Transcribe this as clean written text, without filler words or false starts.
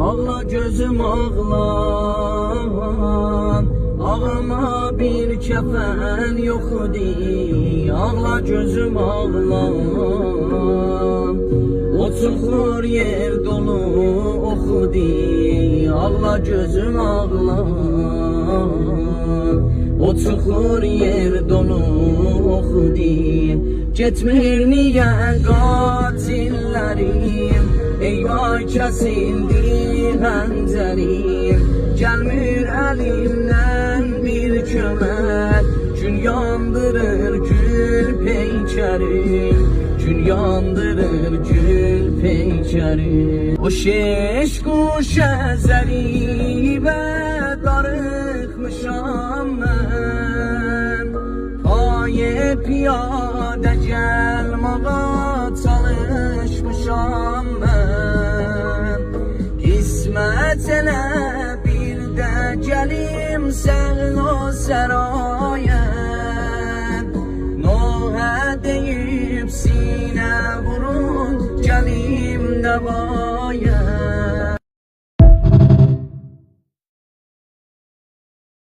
Ağla gözüm ağla, ağlama bir kəfən yoxdur. Ağla gözüm ağla, o çuxur yer dolu oxudur. Ağla gözüm ağla, o çuxur yer dolu oxudur. Getmir niyə qatillərim, eyvah kəsildi xəncərim. Gəlmir əlimdən bir kömək, gün yandırır gül peykərim. Gün yandırır gül peykərim. O şeş quş əzəribə darıxmışam mən. Paye piyadə gəlmağa çalışmışam mən. Qismət elə bir də gəlim sən o səraya. Nohə deyib sinə vurun gəlim nə var.